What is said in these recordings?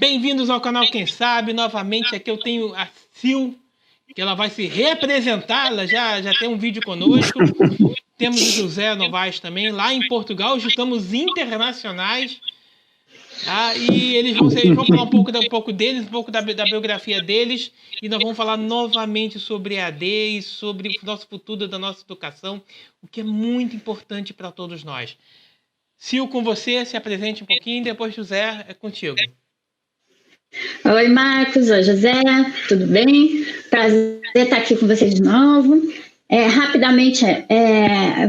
Bem-vindos ao canal Quem Sabe. Novamente aqui eu tenho a Sil, que ela vai se reapresentar. Ela já tem um vídeo conosco. Temos o José Novaes também. Lá em Portugal, estamos internacionais. E eles vão falar um pouco deles, um pouco da biografia deles. E nós vamos falar novamente sobre EAD e sobre o nosso futuro da nossa educação, o que é muito importante para todos nós. Sil, com você, se apresente um pouquinho, depois José, é contigo. Oi, Marcos, oi, José, tudo bem? Prazer estar aqui com vocês de novo. Rapidamente,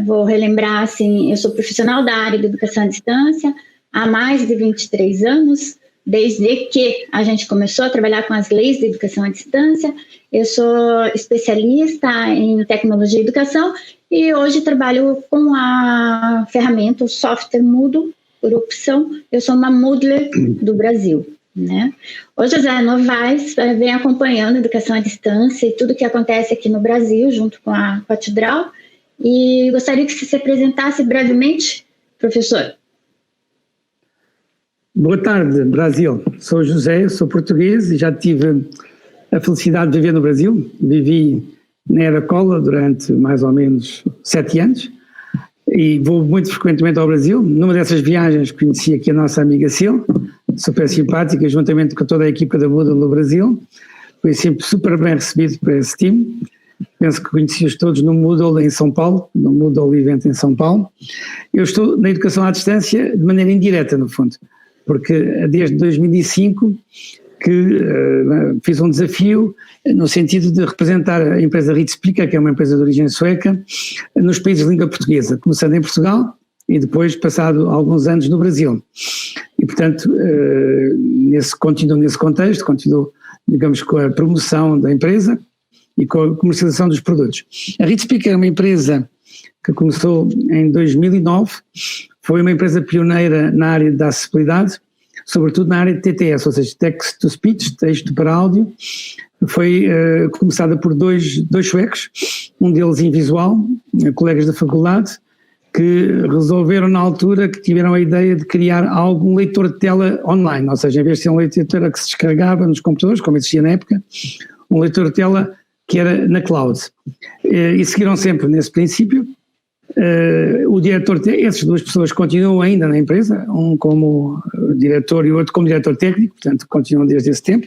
vou relembrar, assim, eu sou profissional da área de educação à distância há mais de 23 anos, desde que a gente começou a trabalhar com as leis de educação à distância. Eu sou especialista em tecnologia e educação e hoje trabalho com a ferramenta, o software Moodle, por opção. Eu sou uma Moodler do Brasil, né? O José Novaes vem acompanhando a educação à distância e tudo que acontece aqui no Brasil, junto com a Tidral, e gostaria que você se apresentasse brevemente, professor. Boa tarde, Brasil. Sou José, sou português e já tive a felicidade de viver no Brasil. Vivi na Era Cola durante mais ou menos 7 anos e vou muito frequentemente ao Brasil. Numa dessas viagens conheci aqui a nossa amiga Sil, super simpática, juntamente com toda a equipa da Moodle no Brasil. Fui sempre super bem recebido por esse time. Penso que conheci-os todos no Moodle em São Paulo, no Moodle Event em São Paulo. Eu estou na educação à distância de maneira indireta, no fundo, porque desde 2005 que fiz um desafio no sentido de representar a empresa Ritexplica, que é uma empresa de origem sueca, nos países de língua portuguesa, começando em Portugal e depois passado alguns anos no Brasil. E, portanto, continuo nesse contexto, continuo, digamos, com a promoção da empresa e com a comercialização dos produtos. A Ritexplica é uma empresa que começou em 2009, foi uma empresa pioneira na área da acessibilidade, sobretudo na área de TTS, ou seja, Text to Speech, texto para áudio. Foi começada por dois suecos, um deles invisual, colegas da faculdade, que resolveram na altura, que tiveram a ideia de criar um leitor de tela online, ou seja, em vez de ser um leitor de tela que se descarregava nos computadores, como existia na época, um leitor de tela que era na cloud. E seguiram sempre nesse princípio. O diretor, essas duas pessoas continuam ainda na empresa, um como diretor e o outro como diretor técnico, portanto continuam desde esse tempo.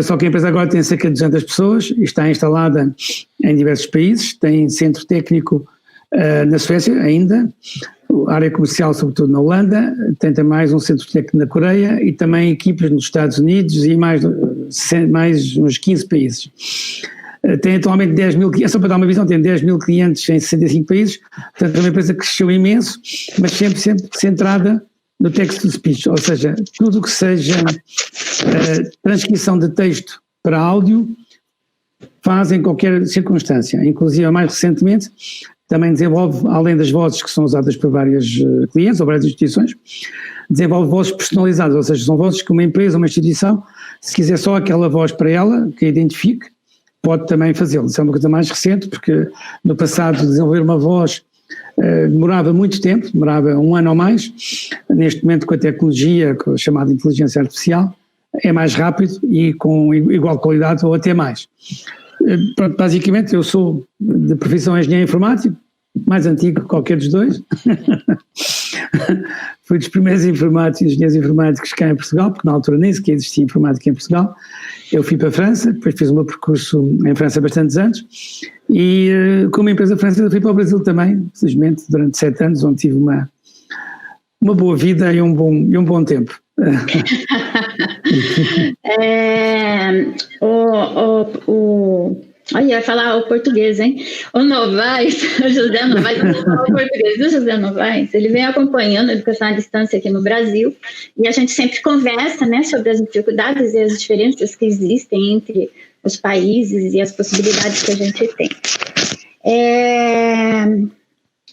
Só que a empresa agora tem cerca de 200 pessoas e está instalada em diversos países, tem centro técnico na Suécia ainda, área comercial sobretudo na Holanda, tem também mais um centro técnico na Coreia e também equipas nos Estados Unidos e mais uns 15 países. Tem atualmente 10 mil clientes, só para dar uma visão, tem 10 mil clientes em 65 países, portanto é uma empresa que cresceu imenso, mas sempre centrada no text to speech, ou seja, tudo o que seja transcrição de texto para áudio faz em qualquer circunstância, inclusive mais recentemente também desenvolve, além das vozes que são usadas por vários clientes ou várias instituições, desenvolve vozes personalizadas, ou seja, são vozes que uma empresa, uma instituição, se quiser só aquela voz para ela, que a identifique, pode também fazê-lo. Isso é uma coisa mais recente, porque no passado desenvolver uma voz demorava muito tempo, demorava 1 ano ou mais. Neste momento, com a tecnologia, com a chamada inteligência artificial, é mais rápido e com igual qualidade ou até mais. Pronto, basicamente eu sou de profissão engenheiro informático, mais antigo que qualquer dos dois. Fui dos primeiros engenheiros informáticos cá em Portugal, porque na altura nem sequer existia informática em Portugal. Eu fui para a França, depois fiz o meu percurso em França há bastantes anos e como empresa francesa fui para o Brasil também, felizmente, durante 7 anos, onde tive uma boa vida e um bom tempo. Olha, ia falar o português, hein? O Novaes, o José Novaes, o português do José Novaes, ele vem acompanhando a educação à distância aqui no Brasil e a gente sempre conversa, né, sobre as dificuldades e as diferenças que existem entre os países e as possibilidades que a gente tem.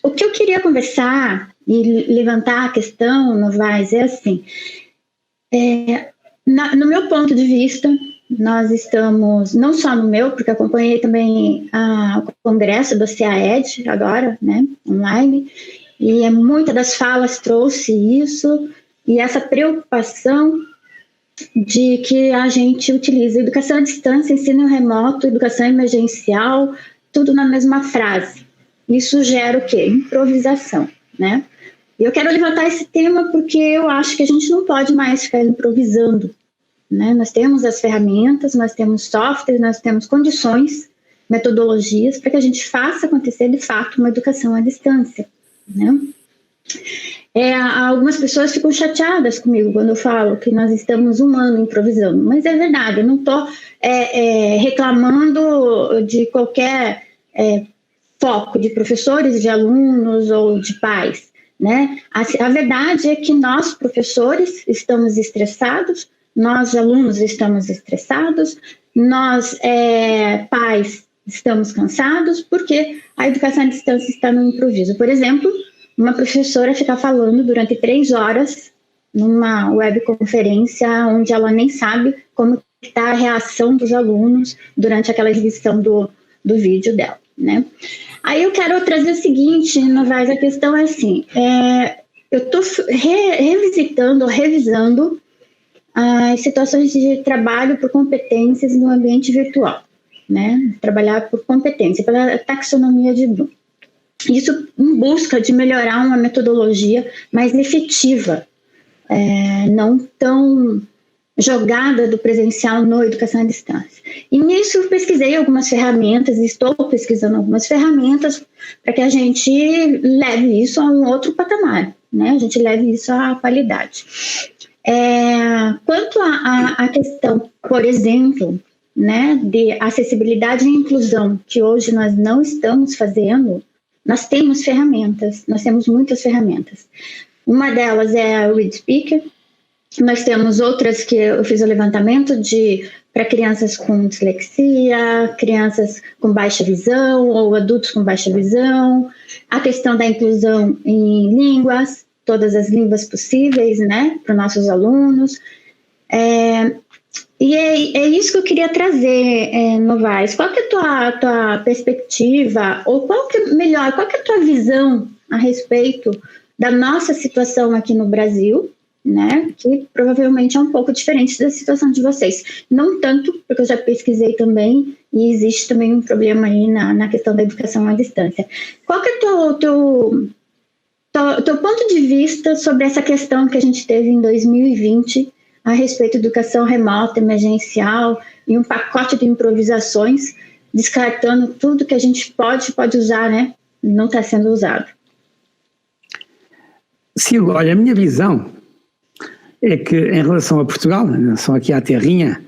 O que eu queria conversar e levantar a questão, Novaes, é assim, no meu ponto de vista, nós estamos, não só no meu, porque acompanhei também o congresso do CAED agora, né, online, e muitas das falas trouxe isso, e essa preocupação de que a gente utiliza educação à distância, ensino remoto, educação emergencial, tudo na mesma frase. Isso gera o quê? Improvisação, né? E eu quero levantar esse tema porque eu acho que a gente não pode mais ficar improvisando, né? Nós temos as ferramentas, nós temos software, nós temos condições, metodologias para que a gente faça acontecer de fato uma educação à distância, né? Algumas pessoas ficam chateadas comigo quando eu falo que nós estamos um ano improvisando, mas é verdade, eu não estou reclamando de qualquer foco de professores, de alunos ou de pais, né? A verdade é que nós, professores, estamos estressados, nós, alunos, estamos estressados, nós, pais, estamos cansados, porque a educação à distância está no improviso. Por exemplo, uma professora ficar falando durante 3 horas numa webconferência onde ela nem sabe como está a reação dos alunos durante aquela exibição do vídeo dela, né? Aí eu quero trazer o seguinte, Novaes, a questão é assim, eu estou revisando as situações de trabalho por competências no ambiente virtual, né? Trabalhar por competência, pela taxonomia de Bloom. Isso em busca de melhorar uma metodologia mais efetiva, não tão jogada do presencial na educação à distância. E nisso eu pesquisei algumas ferramentas, estou pesquisando algumas ferramentas para que a gente leve isso a um outro patamar, né? A gente leve isso à qualidade. Quanto à questão, por exemplo, né, de acessibilidade e inclusão, que hoje nós não estamos fazendo, nós temos ferramentas, nós temos muitas ferramentas. Uma delas é o ReadSpeaker. Nós temos outras que eu fiz o levantamento para crianças com dislexia, crianças com baixa visão ou adultos com baixa visão, a questão da inclusão em línguas, todas as línguas possíveis, né, para os nossos alunos. E é isso que eu queria trazer, Novaes. Qual que é a tua perspectiva, ou qual que é a tua visão a respeito da nossa situação aqui no Brasil, né, que provavelmente é um pouco diferente da situação de vocês. Não tanto, porque eu já pesquisei também, e existe também um problema aí na questão da educação à distância. Qual que é o teu ponto de vista sobre essa questão que a gente teve em 2020 a respeito de educação remota, emergencial, e um pacote de improvisações, descartando tudo que a gente pode usar, né, não está sendo usado? Sim, olha, a minha visão é que em relação a Portugal, em relação aqui à terrinha,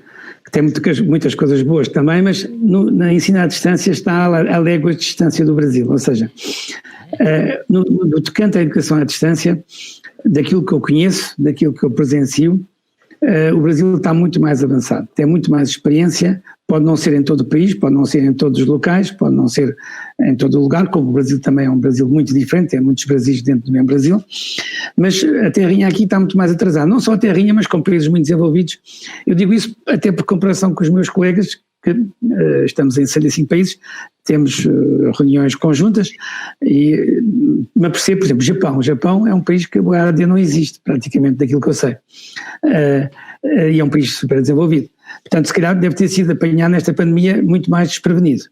que tem muitas coisas boas também, mas na ensino à distância está a léguas de distância do Brasil, ou seja, no tocante à educação à distância, daquilo que eu conheço, daquilo que eu presencio, o Brasil está muito mais avançado, tem muito mais experiência, pode não ser em todo o país, pode não ser em todos os locais, pode não ser em todo o lugar, como o Brasil também é um Brasil muito diferente, tem muitos Brasis dentro do mesmo Brasil, mas a terrinha aqui está muito mais atrasada, não só a terrinha, mas com países muito desenvolvidos. Eu digo isso até por comparação com os meus colegas, que estamos em 65 países, temos reuniões conjuntas, e me apercebo, por exemplo, o Japão é um país que o AD não existe, praticamente, daquilo que eu sei, e é um país super desenvolvido. Portanto, se calhar deve ter sido apanhado nesta pandemia muito mais desprevenido.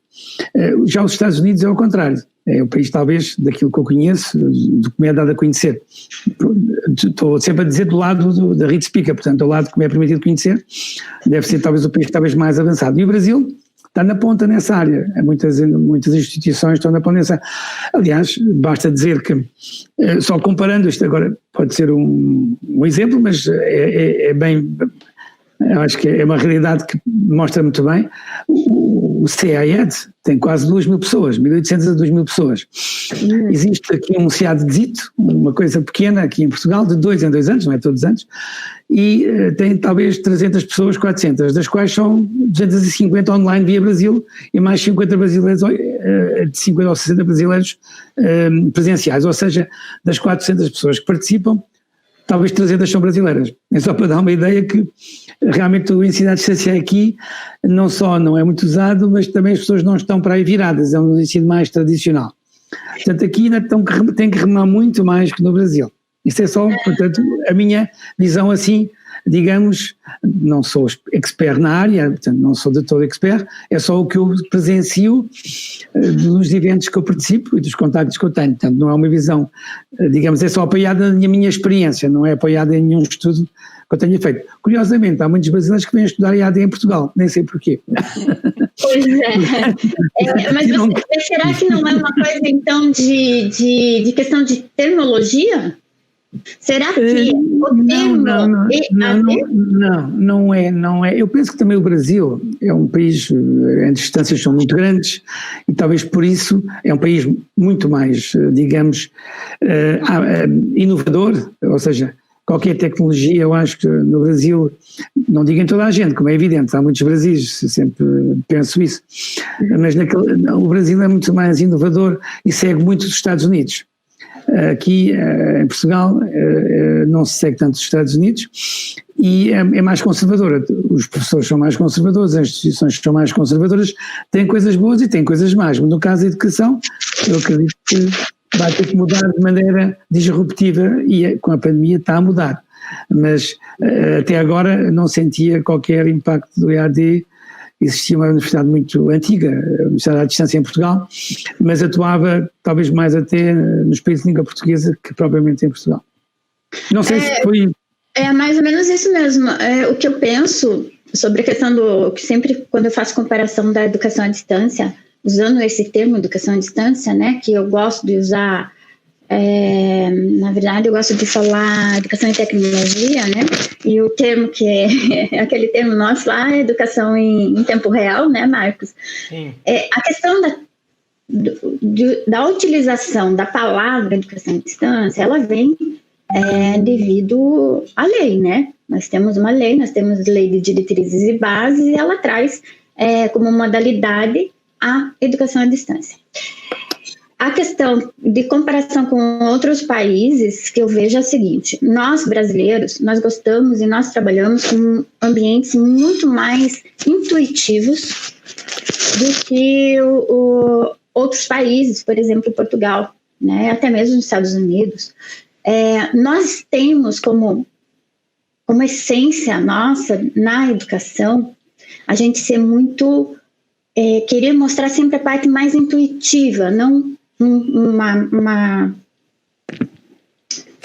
Já os Estados Unidos é o contrário, é o país talvez daquilo que eu conheço, do que me é dado a conhecer. Estou sempre a dizer do lado da ReadSpeaker, portanto, do lado que me é permitido conhecer, deve ser talvez o país talvez mais avançado. E o Brasil está na ponta nessa área, muitas instituições estão na ponta nessa área. Aliás, basta dizer que, só comparando isto agora, pode ser um exemplo, mas é bem... Eu acho que é uma realidade que mostra muito bem. O CAED tem quase 2.000 pessoas, 1.800 a 2.000 pessoas. Existe aqui um CADzito, uma coisa pequena aqui em Portugal, de 2 em 2 anos, não é todos os anos, e tem talvez 300 pessoas, 400, das quais são 250 online via Brasil e mais 50 brasileiros, de 50 ou 60 brasileiros presenciais, ou seja, das 400 pessoas que participam, talvez 300 são brasileiras. É só para dar uma ideia que realmente o ensino à distância aqui não só não é muito usado, mas também as pessoas não estão para aí viradas, é um ensino mais tradicional. Portanto, aqui ainda tem que remar muito mais que no Brasil. Isso é só, portanto, a minha visão assim, digamos, não sou expert na área, portanto não sou de todo expert, é só o que eu presencio dos eventos que eu participo e dos contactos que eu tenho, portanto não é uma visão, digamos, é só apoiada na minha experiência, não é apoiada em nenhum estudo que eu tenha feito. Curiosamente, há muitos brasileiros que vêm estudar EAD em Portugal, nem sei porquê. Pois é. Mas será que não é uma coisa, então, de questão de terminologia? Será que o termo não é. Eu penso que também o Brasil é um país, as distâncias são muito grandes e talvez por isso é um país muito mais, digamos, inovador, ou seja, qualquer tecnologia, eu acho que no Brasil, não digo em toda a gente, como é evidente, há muitos Brasis, sempre penso isso, mas o Brasil é muito mais inovador e segue muito os Estados Unidos. Aqui em Portugal não se segue tanto os Estados Unidos e é mais conservadora, os professores são mais conservadores, as instituições são mais conservadoras, têm coisas boas e têm coisas más, mas no caso da educação eu acredito que vai ter que mudar de maneira disruptiva e com a pandemia está a mudar, mas até agora não sentia qualquer impacto do EAD. Existia uma universidade muito antiga, a Universidade à Distância em Portugal, mas atuava talvez mais até nos países de língua portuguesa que propriamente em Portugal. Não sei se foi... É mais ou menos isso mesmo. O que eu penso sobre a questão que sempre quando eu faço comparação da educação à distância, usando esse termo educação à distância, né, que eu gosto de usar, na verdade eu gosto de falar educação e tecnologia, né, e o termo que é aquele termo nosso lá é educação em tempo real, né, Marcos? Sim. A questão da utilização da palavra educação à distância, ela vem devido à lei, né? Nós temos uma lei, nós temos lei de diretrizes e bases e ela traz como modalidade a educação à distância. A questão de comparação com outros países que eu vejo é a seguinte: nós brasileiros, nós gostamos e nós trabalhamos com ambientes muito mais intuitivos do que outros países, por exemplo, Portugal, né? Até mesmo os Estados Unidos. Nós temos como essência nossa na educação a gente ser muito querer mostrar sempre a parte mais intuitiva, não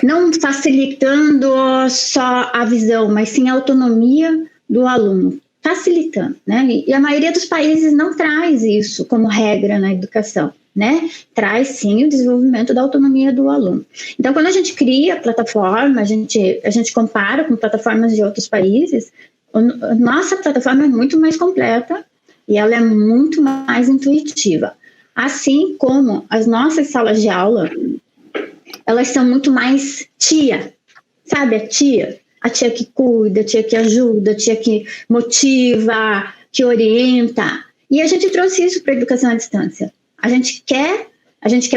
não facilitando só a visão, mas sim a autonomia do aluno, facilitando, né? E a maioria dos países não traz isso como regra na educação, né? Traz sim o desenvolvimento da autonomia do aluno. Então, quando a gente cria plataforma, a gente compara com plataformas de outros países, nossa plataforma é muito mais completa e ela é muito mais intuitiva. Assim como as nossas salas de aula, elas são muito mais tia, sabe? A tia que cuida, a tia que ajuda, a tia que motiva, que orienta. E a gente trouxe isso para a educação à distância. A gente quer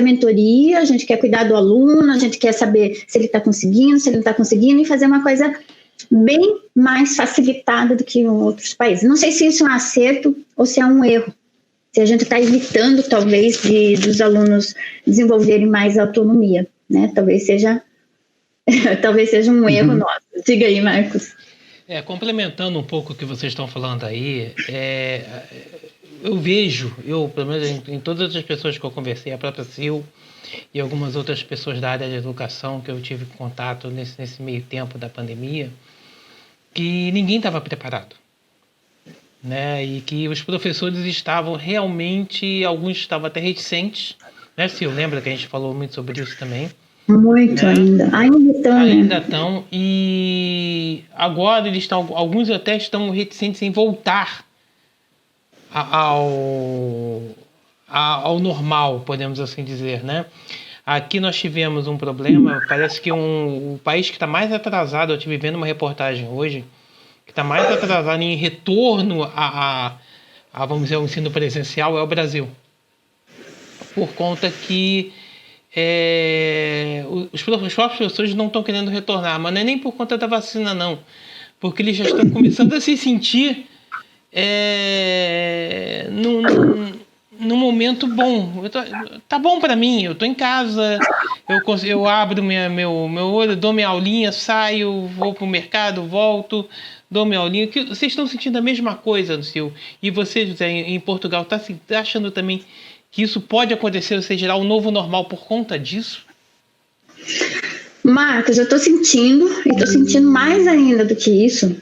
mentoria, a gente quer cuidar do aluno, a gente quer saber se ele está conseguindo, se ele não está conseguindo, e fazer uma coisa bem mais facilitada do que em outros países. Não sei se isso é um acerto ou se é um erro. Se a gente está evitando, talvez, dos alunos desenvolverem mais autonomia, né? Talvez seja um erro nosso. Diga aí, Marcos. Complementando um pouco o que vocês estão falando aí, eu vejo, pelo menos em todas as pessoas que eu conversei, a própria Sil e algumas outras pessoas da área de educação que eu tive contato nesse meio tempo da pandemia, que ninguém estava preparado. Né, e que os professores estavam realmente, alguns estavam até reticentes, né, Sil? Lembra que a gente falou muito sobre isso também? Muito, né? Ainda estão, e agora eles estão, alguns até estão reticentes em voltar ao normal, podemos assim dizer, né? Aqui nós tivemos um problema, parece que o país que está mais atrasado, eu estive vendo uma reportagem hoje, que está mais atrasado em retorno vamos dizer, ao ensino presencial é o Brasil. Por conta que os próprios professores não estão querendo retornar, mas não é nem por conta da vacina, não. Porque eles já estão começando a se sentir num momento bom. Tá bom para mim, eu tô em casa, eu abro meu olho, dou minha aulinha, saio, vou pro mercado, volto, dou minha aulinha. Vocês estão sentindo a mesma coisa, Sil? E você, José, em Portugal, tá achando também que isso pode acontecer, ou seja, o novo normal por conta disso? Marcos, eu estou sentindo, e estou sentindo mais ainda do que isso.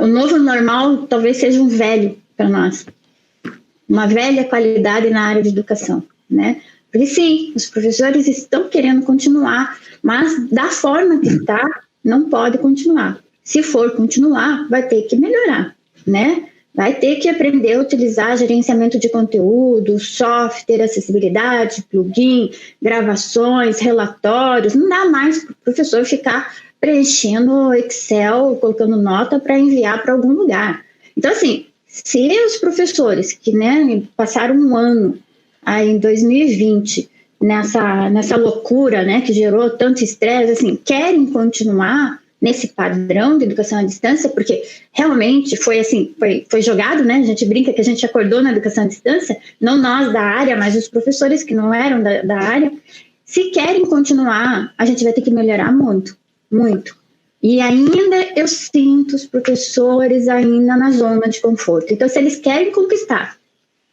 O novo normal talvez seja um velho para nós. Uma velha qualidade na área de educação, né? Porque sim, os professores estão querendo continuar, mas da forma que está, não pode continuar. Se for continuar, vai ter que melhorar, né? Vai ter que aprender a utilizar gerenciamento de conteúdo, software, acessibilidade, plugin, gravações, relatórios. Não dá mais para o professor ficar preenchendo Excel, colocando nota para enviar para algum lugar. Então, assim, se os professores que, né, passaram um ano aí em 2020 nessa loucura, né, que gerou tanto estresse, assim, querem continuar nesse padrão de educação à distância, porque realmente foi assim, foi jogado, né? A gente brinca que a gente acordou na educação à distância, não nós da área, mas os professores que não eram da área. Se querem continuar, a gente vai ter que melhorar muito, muito. E ainda eu sinto os professores ainda na zona de conforto. Então, se eles querem conquistar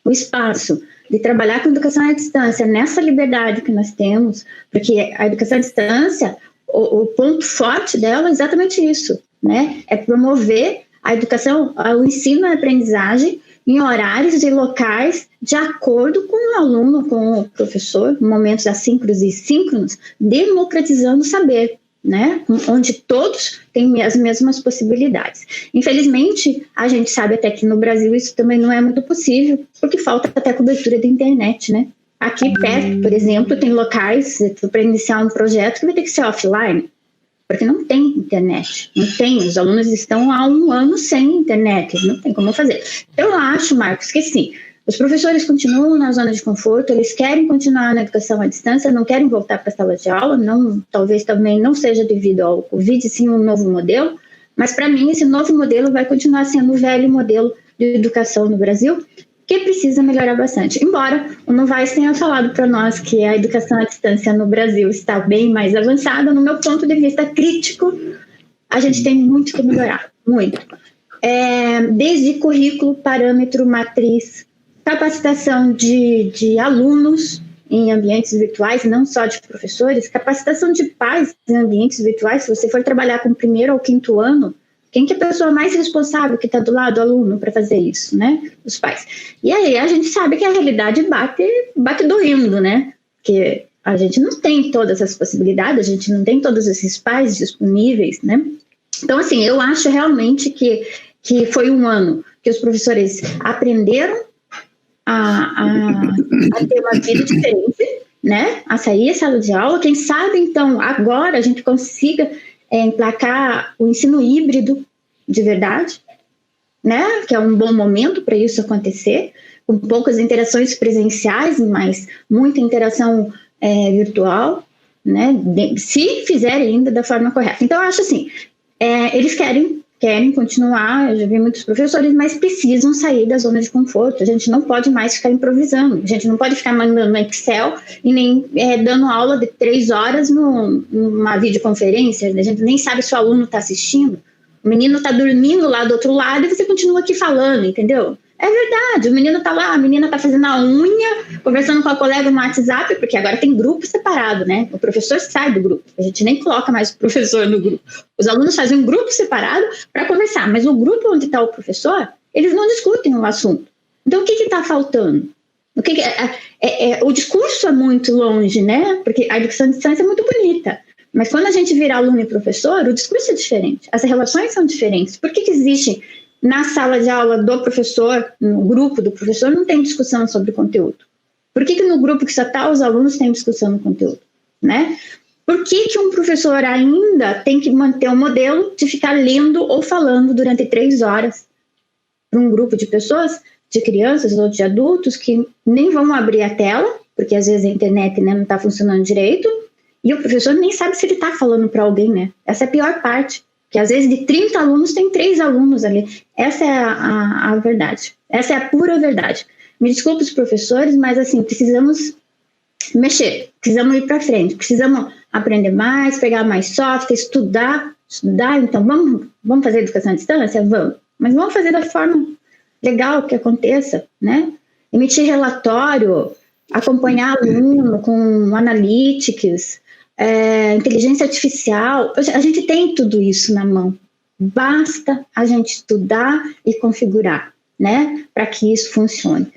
o espaço de trabalhar com educação à distância, nessa liberdade que nós temos, porque a educação à distância, o ponto forte dela é exatamente isso, né? É promover a educação, o ensino e a aprendizagem em horários e locais de acordo com o aluno, com o professor, momentos assíncronos e síncronos, democratizando o saber, né? Onde todos têm as mesmas possibilidades. Infelizmente, a gente sabe até que no Brasil isso também não é muito possível, porque falta até cobertura da internet, né? Aqui perto, por exemplo, tem locais para iniciar um projeto que vai ter que ser offline, porque não tem internet, não tem, os alunos estão há um ano sem internet, não tem como fazer. Eu acho, Marcos, que sim, os professores continuam na zona de conforto, eles querem continuar na educação à distância, não querem voltar para a sala de aula, não, talvez também não seja devido ao Covid, sim um novo modelo, mas para mim esse novo modelo vai continuar sendo o velho modelo de educação no Brasil, que precisa melhorar bastante. Embora o Novaes tenha falado para nós que a educação à distância no Brasil está bem mais avançada, no meu ponto de vista crítico, a gente tem muito que melhorar, muito. Desde currículo, parâmetro, matriz, capacitação de alunos em ambientes virtuais, não só de professores, capacitação de pais em ambientes virtuais. Se você for trabalhar com o 1º ou 5º ano, quem que é a pessoa mais responsável que está do lado do aluno para fazer isso, né? Os pais. E aí a gente sabe que a realidade bate doendo, né? Porque a gente não tem todas as possibilidades, a gente não tem todos esses pais disponíveis, né? Então, assim, eu acho realmente que foi um ano que os professores aprenderam a ter uma vida diferente, né? A sair da sala de aula. Quem sabe, então, agora a gente consiga emplacar o ensino híbrido de verdade, né? Que é um bom momento para isso acontecer, com poucas interações presenciais, mas muita interação virtual, né? Se fizerem ainda da forma correta. Então, eu acho assim, eles querem continuar, eu já vi muitos professores, mas precisam sair da zona de conforto. A gente não pode mais ficar improvisando, a gente não pode ficar mandando no Excel e nem dando aula de 3 horas numa videoconferência, a gente nem sabe se o aluno está assistindo, o menino está dormindo lá do outro lado e você continua aqui falando, entendeu? É verdade, o menino está lá, a menina está fazendo a unha, conversando com a colega no WhatsApp, porque agora tem grupo separado, né? O professor sai do grupo, a gente nem coloca mais o professor no grupo. Os alunos fazem um grupo separado para conversar, mas o grupo onde está o professor, eles não discutem o assunto. Então, o que está faltando? O discurso é muito longe, né? Porque a educação à distância é muito bonita, mas quando a gente vira aluno e professor, o discurso é diferente, as relações são diferentes. Por que existe... Na sala de aula do professor, no grupo do professor, não tem discussão sobre conteúdo? Por que no grupo que só está os alunos tem discussão no conteúdo? Né? Por que um professor ainda tem que manter o modelo de ficar lendo ou falando durante 3 horas para um grupo de pessoas, de crianças ou de adultos que nem vão abrir a tela, porque às vezes a internet, né, não está funcionando direito, e o professor nem sabe se ele está falando para alguém, né? Essa é a pior parte. Que às vezes de 30 alunos tem 3 alunos ali. Essa é a verdade. Essa é a pura verdade. Me desculpe os professores, mas assim, precisamos mexer, precisamos ir para frente, precisamos aprender mais, pegar mais software, estudar, então vamos fazer educação à distância? Vamos, mas vamos fazer da forma legal que aconteça, né? Emitir relatório, acompanhar aluno com analytics, inteligência artificial, a gente tem tudo isso na mão, basta a gente estudar e configurar, né, para que isso funcione.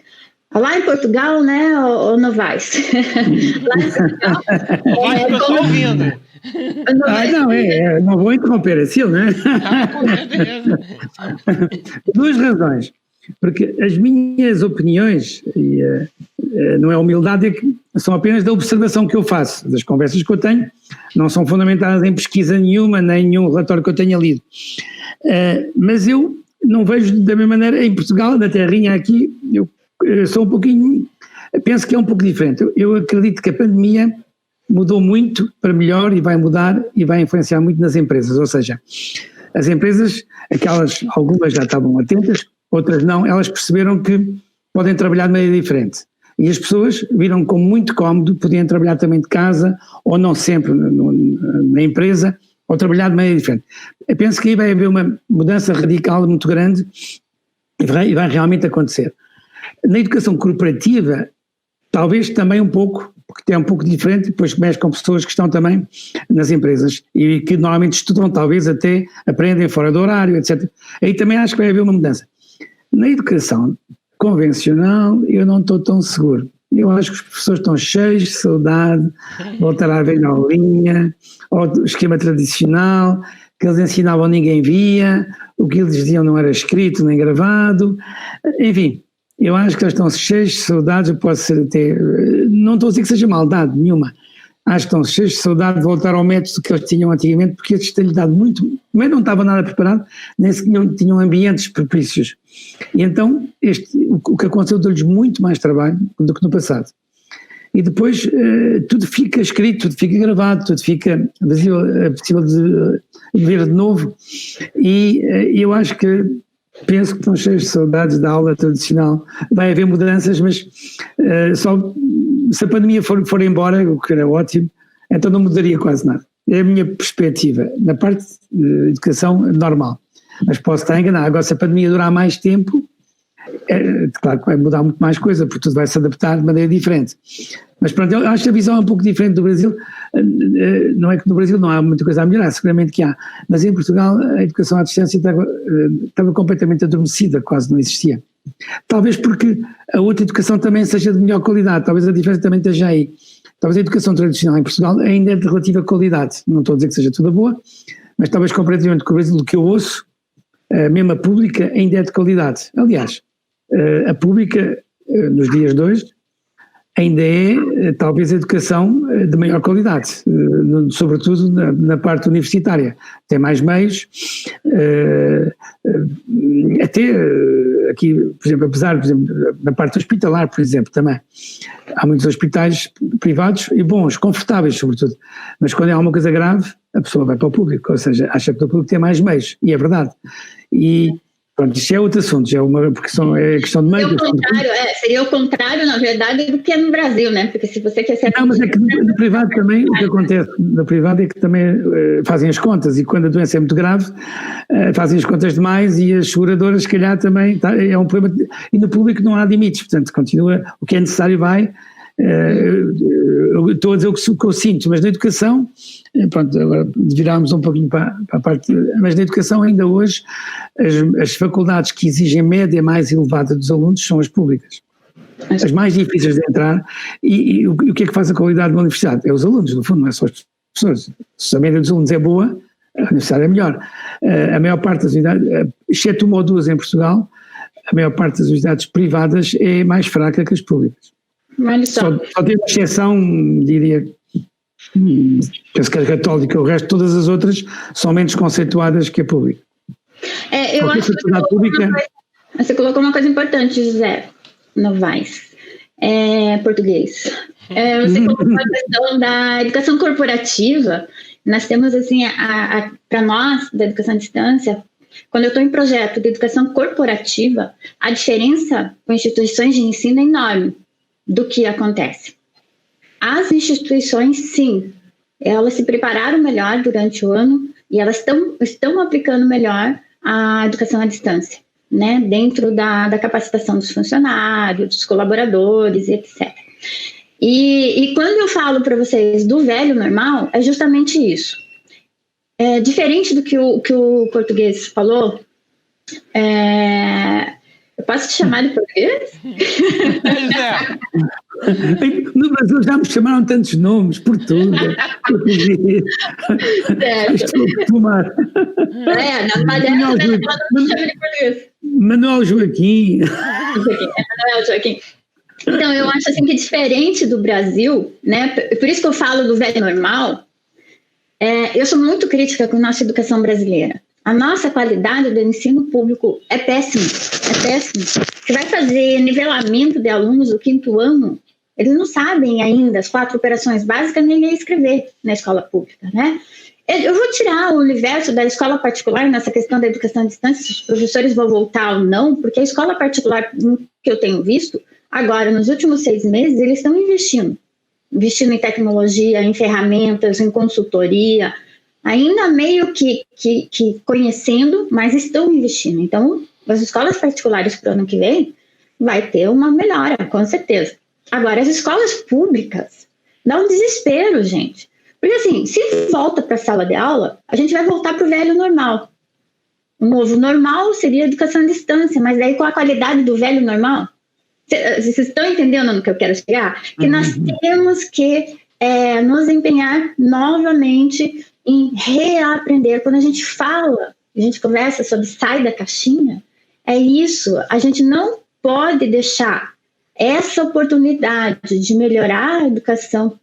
Lá em Portugal, né, ô Novaes? Lá em Portugal... Novaes, eu estou ouvindo. Não vou interromper assim, né? Duas razões. Porque as minhas opiniões, não é humildade, são apenas da observação que eu faço, das conversas que eu tenho, não são fundamentadas em pesquisa nenhuma, nem nenhum relatório que eu tenha lido. Mas eu não vejo da mesma maneira, em Portugal, na terrinha aqui, eu sou um pouquinho, penso que é um pouco diferente. Eu acredito que a pandemia mudou muito para melhor e vai mudar e vai influenciar muito nas empresas, ou seja, as empresas, algumas já estavam atentas, outras não, elas perceberam que podem trabalhar de maneira diferente. E as pessoas viram como muito cómodo, podiam trabalhar também de casa, ou não sempre na empresa, ou trabalhar de maneira diferente. Eu penso que aí vai haver uma mudança radical muito grande e vai realmente acontecer. Na educação corporativa, talvez também um pouco, porque é um pouco diferente, depois mexe com pessoas que estão também nas empresas e que normalmente estudam, talvez até aprendem fora do horário, etc. Aí também acho que vai haver uma mudança. Na educação convencional, eu não estou tão seguro. Eu acho que os professores estão cheios de saudade, voltar à velha aulinha, ao esquema tradicional, que eles ensinavam ninguém via, o que eles diziam não era escrito nem gravado, enfim, eu acho que eles estão cheios de saudades, eu posso ser até, não estou a dizer que seja maldade nenhuma, acho que estão cheios de saudade de voltar ao método que eles tinham antigamente, porque eles têm-lhe dado muito, mas não estavam nada preparados, nem sequer tinham ambientes propícios. E então, o que aconteceu deu-lhes muito mais trabalho do que no passado. E depois tudo fica escrito, tudo fica gravado, tudo fica possível de ver de novo. E eu acho que, penso que estão cheios de saudades da aula tradicional. Vai haver mudanças, mas só se a pandemia for embora, o que era ótimo, então não mudaria quase nada. É a minha perspectiva, na parte de educação normal. Mas posso estar enganado. Agora, se a pandemia durar mais tempo, claro que vai mudar muito mais coisa, porque tudo vai se adaptar de maneira diferente. Mas pronto, eu acho que a visão é um pouco diferente do Brasil. Não é que no Brasil não há muita coisa a melhorar, seguramente que há. Mas em Portugal a educação à distância estava completamente adormecida, quase não existia. Talvez porque a outra educação também seja de melhor qualidade, talvez a diferença também esteja aí. Talvez a educação tradicional em Portugal ainda é de relativa qualidade. Não estou a dizer que seja toda boa, mas talvez comparativamente com o Brasil, do que eu ouço, mesmo a pública ainda é de qualidade. Aliás, a pública, nos dias de hoje, ainda é talvez a educação de maior qualidade, sobretudo na parte universitária. Tem mais meios, até aqui, por exemplo, na parte hospitalar, por exemplo, também. Há muitos hospitais privados e bons, confortáveis sobretudo, mas quando é alguma coisa grave, a pessoa vai para o público, ou seja, acha que o público tem mais meios, e é verdade. E pronto, isto é outro assunto, porque é questão de meio. Seria o contrário, na verdade, do que é no Brasil, né? Porque se você quer ser... Não, mas é que no privado também, o que acontece no privado é que também fazem as contas, e quando a doença é muito grave, fazem as contas demais, e as seguradoras, se calhar, também, é um problema, e no público não há limites, portanto, continua, o que é necessário vai. Eu estou a dizer o que eu sinto, mas na educação, pronto, agora virámos um pouquinho para a parte, mas na educação ainda hoje as faculdades que exigem média mais elevada dos alunos são as públicas, as mais difíceis de entrar, e o que é que faz a qualidade de uma universidade? É os alunos, no fundo, não é só as professores. Se a média dos alunos é boa, a universidade é melhor. A maior parte das unidades, exceto uma ou duas em Portugal, a maior parte das unidades privadas é mais fraca que as públicas. Só tem uma exceção, diria, penso que a católica, o resto, todas as outras são menos conceituadas que a pública. Eu acho que você colocou uma coisa importante, José Novaes, português. Você colocou a questão da educação corporativa. Nós temos, assim, para nós, da educação à distância, Quando eu estou em projeto de educação corporativa, a diferença com instituições de ensino é enorme do que acontece. As instituições, sim, elas se prepararam melhor durante o ano e elas estão aplicando melhor a educação à distância, né? Dentro da capacitação dos funcionários, dos colaboradores, etc. E quando eu falo para vocês do velho normal, é justamente isso. Diferente do que o português falou, eu posso te chamar de português? No Brasil já me chamaram tantos nomes, por tudo. Estou a tomar. Manuel Joaquim. Manuel Joaquim. Então, eu acho assim que diferente do Brasil, né? Por isso que eu falo do velho normal, eu sou muito crítica com a nossa educação brasileira. A nossa qualidade do ensino público é péssima, Você vai fazer nivelamento de alunos do 5º ano, eles não sabem ainda as 4 operações básicas nem ler e escrever na escola pública, né? Eu vou tirar o universo da escola particular nessa questão da educação à distância, se os professores vão voltar ou não, porque a escola particular que eu tenho visto, agora, nos últimos 6 meses, eles estão investindo em tecnologia, em ferramentas, em consultoria, ainda meio que conhecendo, mas estão investindo. Então, as escolas particulares para o ano que vem vai ter uma melhora, com certeza. Agora, as escolas públicas, dá um desespero, gente. Porque assim, se volta para a sala de aula, a gente vai voltar para o velho normal. O novo normal seria a educação à distância, mas daí com a qualidade do velho normal? Vocês estão entendendo no que eu quero chegar? Que nós temos que nos empenhar novamente em reaprender. Quando a gente fala, a gente conversa sobre sai da caixinha, é isso. A gente não pode deixar essa oportunidade de melhorar a educação,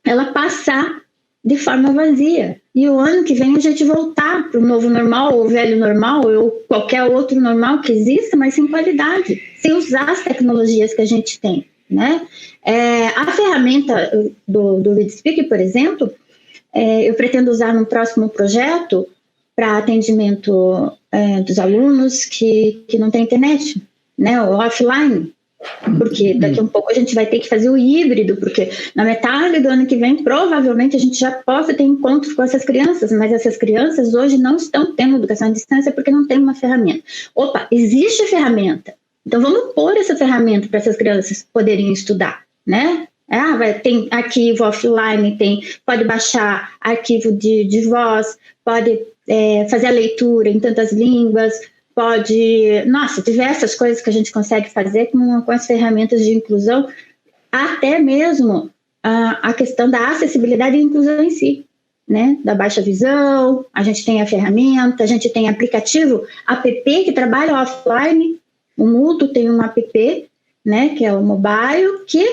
ela passar de forma vazia. E o ano que vem a gente voltar para o novo normal, ou velho normal, ou qualquer outro normal que exista, mas sem qualidade, sem usar as tecnologias que a gente tem, né? A ferramenta do ReadSpeak, por exemplo, eu pretendo usar no próximo projeto para atendimento dos alunos que não têm internet, né? O offline. Porque daqui a um pouco a gente vai ter que fazer o híbrido, porque na metade do ano que vem provavelmente a gente já possa ter encontros com essas crianças, mas essas crianças hoje não estão tendo educação à distância porque não tem uma ferramenta. Opa, existe a ferramenta, então vamos pôr essa ferramenta para essas crianças poderem estudar, né? Tem arquivo offline, pode baixar arquivo de voz, pode fazer a leitura em tantas línguas, diversas coisas que a gente consegue fazer com as ferramentas de inclusão, até mesmo a questão da acessibilidade e inclusão em si, né? Da baixa visão, a gente tem a ferramenta, a gente tem aplicativo, app que trabalha offline, o Mudo tem um app, né, que é o mobile, que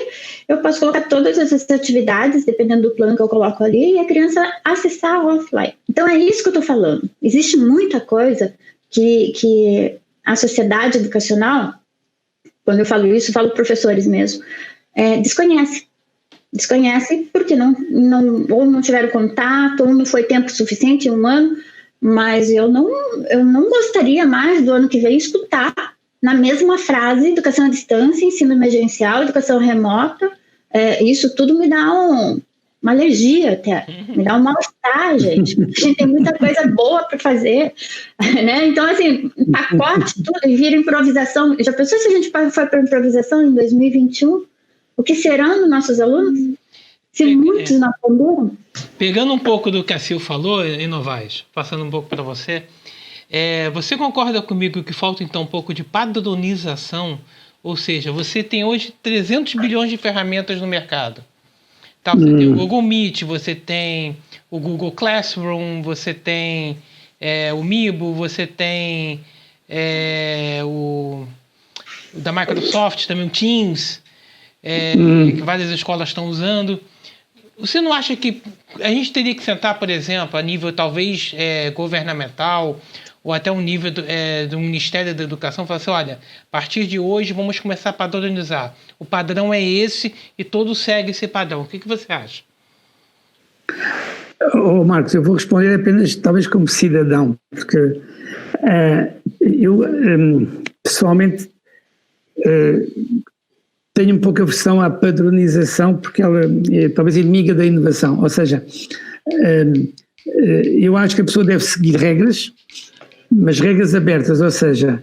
eu posso colocar todas essas atividades, dependendo do plano que eu coloco ali, e a criança acessar offline. Então é isso que eu estou falando, existe muita coisa que a sociedade educacional, quando eu falo isso, eu falo professores mesmo, desconhece porque ou não tiveram contato, ou não foi tempo suficiente, 1 ano, mas eu não gostaria mais do ano que vem escutar na mesma frase educação à distância, ensino emergencial, educação remota, isso tudo me dá uma alergia até, me dá um mal-estar, gente. A gente tem muita coisa boa para fazer, né? Então, assim, pacote tudo e vira improvisação. Já pensou se a gente foi para improvisação em 2021? O que serão dos nossos alunos? Se muitos não aprenderam? Pegando um pouco do que a Sil falou, Novaes, passando um pouco para você, você concorda comigo que falta então um pouco de padronização? Ou seja, você tem hoje 300 bilhões de ferramentas no mercado. Tá, você tem o Google Meet, você tem o Google Classroom, você tem o Meebo, você tem o da Microsoft também, o Teams, que várias escolas estão usando. Você não acha que a gente teria que sentar, por exemplo, a nível talvez governamental, ou até um nível do Ministério da Educação, e falar assim, olha, a partir de hoje vamos começar a padronizar. O padrão é esse e todos seguem esse padrão. O que você acha? Marcos, eu vou responder apenas talvez como cidadão, porque Eu, pessoalmente, tenho um pouco aversão à padronização, porque ela é talvez inimiga da inovação. Ou seja, eu acho que a pessoa deve seguir regras, mas regras abertas. Ou seja,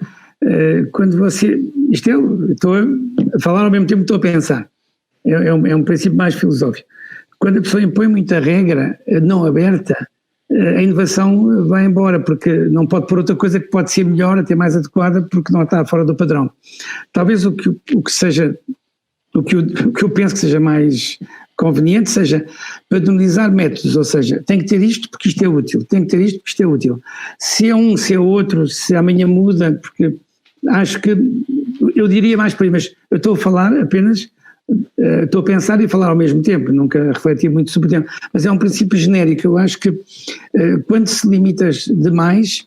quando você... eu estou a falar ao mesmo tempo que estou a pensar. É um princípio mais filosófico. Quando a pessoa impõe muita regra não aberta, a inovação vai embora, porque não pode pôr outra coisa que pode ser melhor, até mais adequada, porque não está fora do padrão. Talvez o que eu penso que seja mais conveniente seja padronizar métodos, ou seja, tem que ter isto porque isto é útil, tem que ter isto porque isto é útil. Se é um, se é outro, se amanhã muda, porque acho que, eu diria mais por aí, mas eu estou a falar apenas... estou a pensar e a falar ao mesmo tempo, nunca refleti muito sobre o tema, mas é um princípio genérico. Eu acho que quando se limitas demais,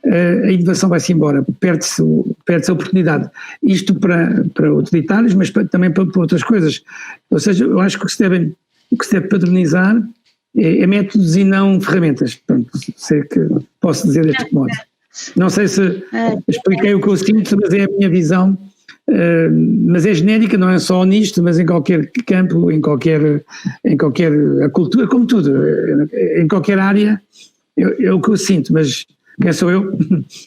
a inovação vai-se embora, perde-se a oportunidade. Isto para utilitários, mas também para outras coisas. Ou seja, eu acho que o que se deve padronizar é métodos e não ferramentas. Portanto, sei que posso dizer deste modo. Não sei se expliquei o que eu sinto, mas é a minha visão. Mas é genérica, não é só nisto, mas em qualquer campo, em qualquer a cultura, como tudo, em qualquer área, é o que eu sinto, mas quem sou eu?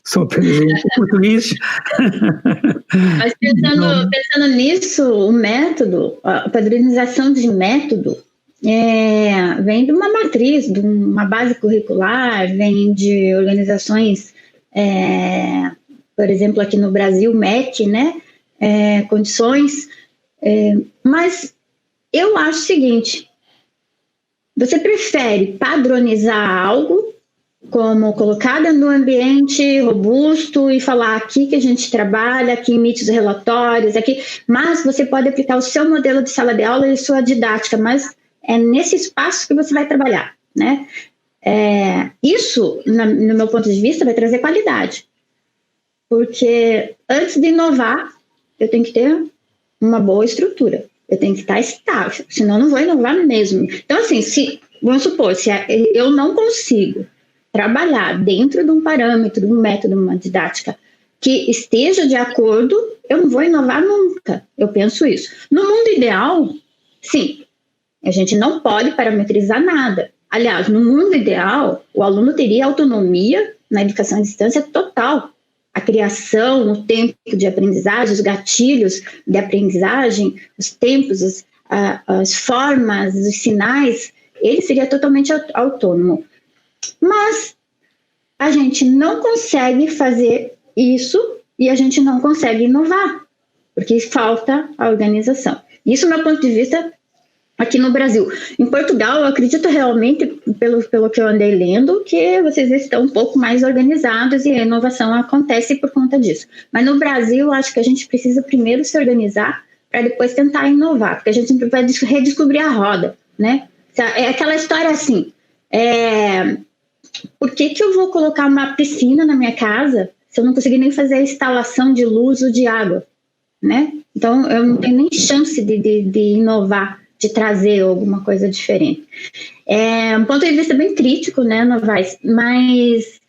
Sou apenas um português. Mas pensando nisso, o método, a padronização de método vem de uma matriz, de uma base curricular, vem de organizações, por exemplo, aqui no Brasil, MEC, né? Condições, mas eu acho o seguinte: você prefere padronizar algo como colocada no ambiente robusto e falar aqui que a gente trabalha, aqui emite os relatórios, aqui, mas você pode aplicar o seu modelo de sala de aula e sua didática, mas é nesse espaço que você vai trabalhar, né? Isso, no meu ponto de vista, vai trazer qualidade, porque antes de inovar, eu tenho que ter uma boa estrutura, eu tenho que estar estável, senão eu não vou inovar mesmo. Então, assim, vamos supor, se eu não consigo trabalhar dentro de um parâmetro, de um método, uma didática que esteja de acordo, eu não vou inovar nunca, eu penso isso. No mundo ideal, sim, a gente não pode parametrizar nada. Aliás, no mundo ideal, o aluno teria autonomia na educação à distância total. A criação, o tempo de aprendizagem, os gatilhos de aprendizagem, os tempos, as formas, os sinais, ele seria totalmente autônomo. Mas a gente não consegue fazer isso e a gente não consegue inovar, porque falta a organização. Isso, do meu ponto de vista, aqui no Brasil. Em Portugal, eu acredito realmente, pelo que eu andei lendo, que vocês estão um pouco mais organizados e a inovação acontece por conta disso. Mas no Brasil, eu acho que a gente precisa primeiro se organizar para depois tentar inovar, porque a gente sempre vai redescobrir a roda, né? É aquela história assim, por que eu vou colocar uma piscina na minha casa se eu não conseguir nem fazer a instalação de luz ou de água, né? Então, eu não tenho nem chance de inovar, de trazer alguma coisa diferente. É um ponto de vista bem crítico, né, Novaes? Mas,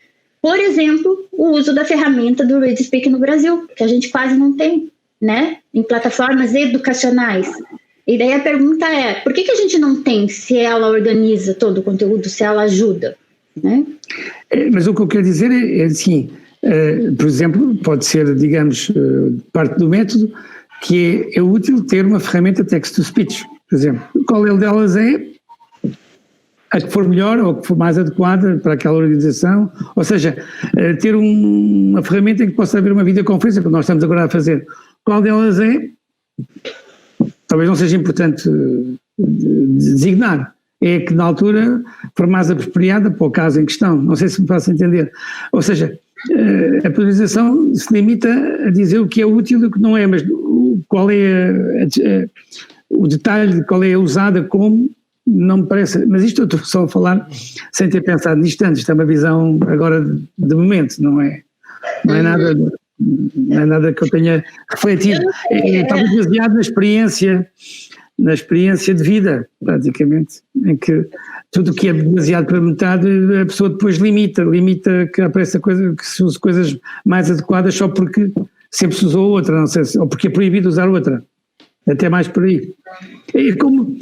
por exemplo, o uso da ferramenta do ReadSpeak no Brasil, que a gente quase não tem, né, em plataformas educacionais. E daí a pergunta é, por que a gente não tem, se ela organiza todo o conteúdo, se ela ajuda, né? Mas o que eu quero dizer é assim, por exemplo, pode ser, digamos, parte do método, que é útil ter uma ferramenta text-to-speech, por exemplo. Qual delas é a que for melhor ou que for mais adequada para aquela organização? Ou seja, ter uma ferramenta em que possa haver uma videoconferência, como nós estamos agora a fazer. Qual delas é? Talvez não seja importante designar. É que na altura for mais apropriada para o caso em questão. Não sei se me faço entender. Ou seja, a priorização se limita a dizer o que é útil e o que não é, mas qual é o detalhe, qual é a usada como, não me parece. Mas isto eu estou só a falar sem ter pensado nisto antes. Isto é uma visão agora de momento, não é nada que eu tenha refletido. É talvez baseado na experiência na experiência de vida, praticamente, em que tudo o que é demasiado para metade, a pessoa depois limita que apareça que se use coisas mais adequadas só porque sempre se usou outra, não sei se, ou porque é proibido usar outra, até mais por aí. É como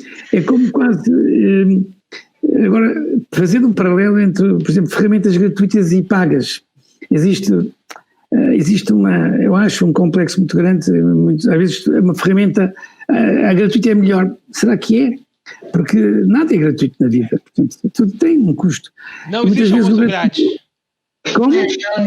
quase, agora, fazendo um paralelo entre, por exemplo, ferramentas gratuitas e pagas, existe eu acho um complexo muito grande, às vezes uma ferramenta, a gratuita é melhor, será que é? Porque nada é gratuito na vida, portanto, tudo tem um custo. Não existe almoço grátis. Como?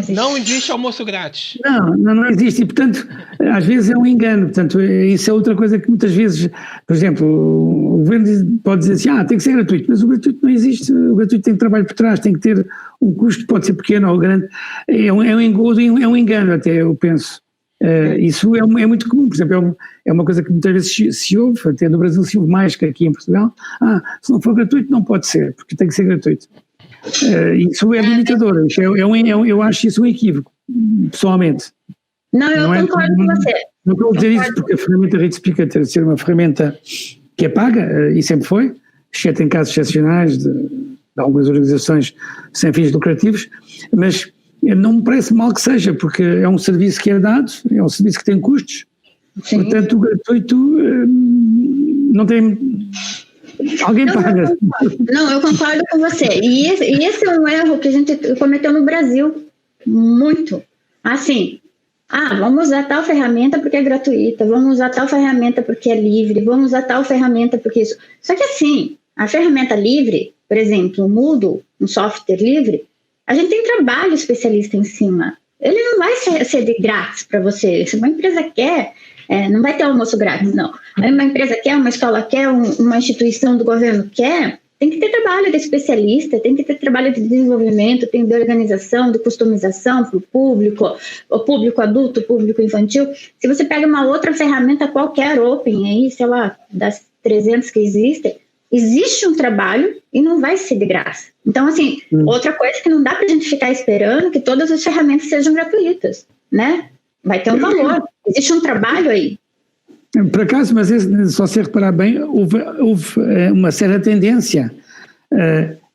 Não existe almoço grátis. Não existe, e portanto, às vezes é um engano, portanto, isso é outra coisa que muitas vezes, por exemplo, o governo pode dizer assim, tem que ser gratuito, mas o gratuito não existe, o gratuito tem trabalho por trás, tem que ter um custo, pode ser pequeno ou grande, é um engano até, eu penso. Isso é muito comum, por exemplo, é uma coisa que muitas vezes se ouve, até no Brasil se ouve mais que aqui em Portugal, se não for gratuito não pode ser, porque tem que ser gratuito. Isso é limitador, eu acho isso um equívoco, pessoalmente. Não concordo com você. Não estou a dizer isso porque a ferramenta ReadSpeaker ter de ser uma ferramenta que é paga, e sempre foi, exceto em casos excepcionais de algumas organizações sem fins lucrativos, mas não me parece mal que seja, porque é um serviço que é dado, é um serviço que tem custos. Sim. Portanto o gratuito não tem... Alguém paga. Não, eu concordo com você. E esse é um erro que a gente cometeu no Brasil. Muito. Assim, vamos usar tal ferramenta porque é gratuita, vamos usar tal ferramenta porque é livre, vamos usar tal ferramenta porque isso. Só que assim, a ferramenta livre, por exemplo, o Moodle, um software livre, a gente tem trabalho especialista em cima. Ele não vai ser de grátis para você. Se uma empresa quer... não vai ter almoço grátis, não. Uma empresa quer, uma escola quer, uma instituição do governo quer, tem que ter trabalho de especialista, tem que ter trabalho de desenvolvimento, tem de organização, de customização para o público adulto, o público infantil. Se você pega uma outra ferramenta qualquer open aí, sei lá, das 300 que existem, existe um trabalho e não vai ser de graça. Então, assim, outra coisa que não dá para a gente ficar esperando que todas as ferramentas sejam gratuitas, né? Vai ter um valor, existe um trabalho aí. Por acaso, mas só se reparar bem, houve uma certa tendência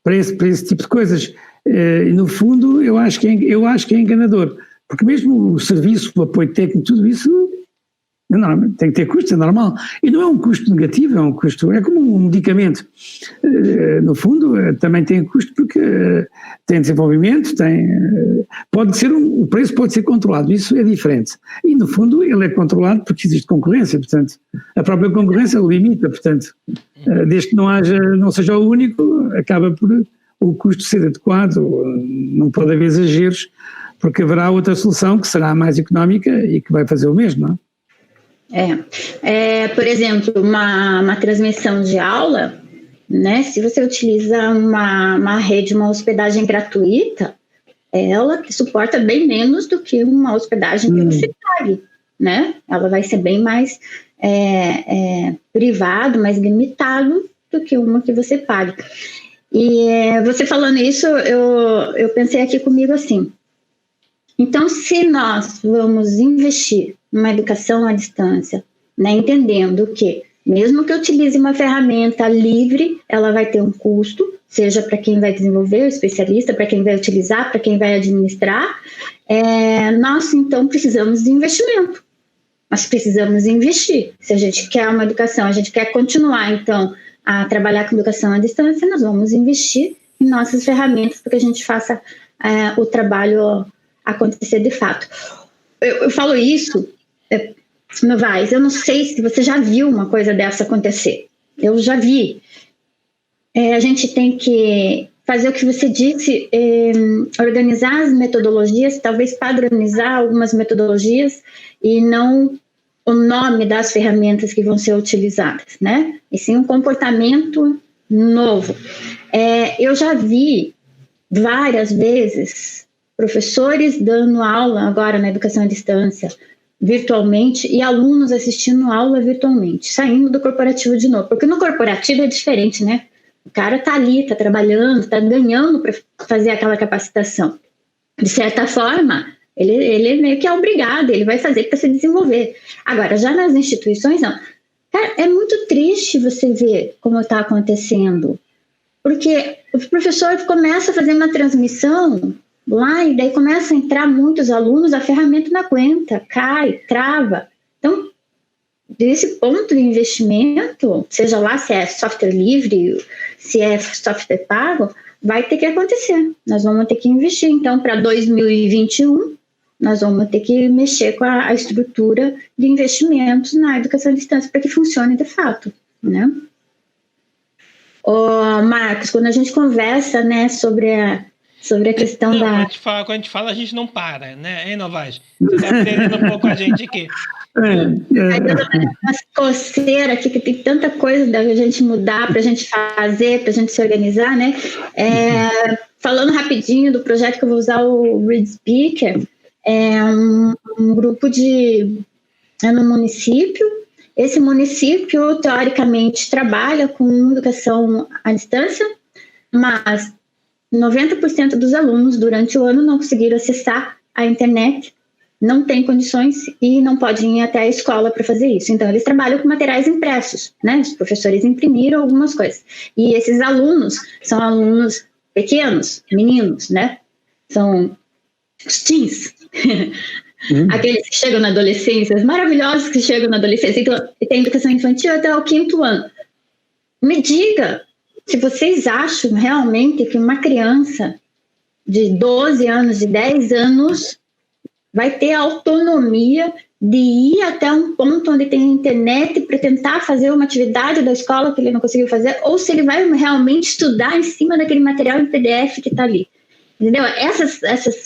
para esse tipo de coisas. No fundo, eu acho que é enganador, porque mesmo o serviço, o apoio técnico, tudo isso tem que ter custo, é normal. E não é um custo negativo, é como um medicamento. No fundo, também tem custo porque tem desenvolvimento, o preço pode ser controlado, isso é diferente. E no fundo ele é controlado porque existe concorrência, portanto, a própria concorrência o limita, portanto, desde que não seja o único, acaba por o custo ser adequado, não pode haver exageros, porque haverá outra solução que será mais económica e que vai fazer o mesmo, não é? Por exemplo, uma transmissão de aula, né? Se você utiliza uma rede, uma hospedagem gratuita, ela suporta bem menos do que uma hospedagem que você pague, né? Ela vai ser bem mais privado, mais limitado do que uma que você pague. E você falando isso, eu pensei aqui comigo assim, então se nós vamos investir numa educação à distância, né, entendendo que, mesmo que eu utilize uma ferramenta livre, ela vai ter um custo, seja para quem vai desenvolver, o especialista, para quem vai utilizar, para quem vai administrar, nós, então, precisamos de investimento. Nós precisamos investir. Se a gente quer uma educação, a gente quer continuar, então, a trabalhar com educação à distância, nós vamos investir em nossas ferramentas para que a gente faça o trabalho acontecer de fato. Eu falo isso... Novaes, eu não sei se você já viu uma coisa dessa acontecer. Eu já vi. A gente tem que fazer o que você disse, organizar as metodologias, talvez padronizar algumas metodologias e não o nome das ferramentas que vão ser utilizadas, né? E sim um comportamento novo. Eu já vi várias vezes professores dando aula agora na educação à distância, virtualmente, e alunos assistindo aula virtualmente, saindo do corporativo de novo, porque no corporativo é diferente, né? O cara tá ali, tá trabalhando, tá ganhando para fazer aquela capacitação. De certa forma, ele meio que é obrigado, ele vai fazer para se desenvolver. Agora, já nas instituições, não. Cara, é muito triste você ver como está acontecendo, porque o professor começa a fazer uma transmissão lá e daí começa a entrar muitos alunos, a ferramenta não aguenta, cai, trava. Então, desse ponto de investimento, seja lá se é software livre, se é software pago, vai ter que acontecer. Nós vamos ter que investir. Então, para 2021, nós vamos ter que mexer com a estrutura de investimentos na educação à distância para que funcione de fato, né? Marcos, quando a gente conversa, né, sobre a questão da... Quando a gente fala, a gente não para, né? Hein, Novaes? Você está aprendendo um pouco com a gente aqui. Uma coceira aqui, que tem tanta coisa da gente mudar, para a gente fazer, para a gente se organizar, né? Falando rapidinho do projeto que eu vou usar, o Read Speaker, é um grupo no município. Esse município, teoricamente, trabalha com educação à distância, mas 90% dos alunos, durante o ano, não conseguiram acessar a internet, não têm condições e não podem ir até a escola para fazer isso. Então, eles trabalham com materiais impressos, né? Os professores imprimiram algumas coisas. E esses alunos são alunos pequenos, meninos, né? São os teens. Aqueles que chegam na adolescência, os maravilhosos que chegam na adolescência. Então, tem educação infantil até o 5º ano. Me diga se vocês acham realmente que uma criança de 12 anos, de 10 anos, vai ter autonomia de ir até um ponto onde tem internet para tentar fazer uma atividade da escola que ele não conseguiu fazer, ou se ele vai realmente estudar em cima daquele material em PDF que está ali. Entendeu?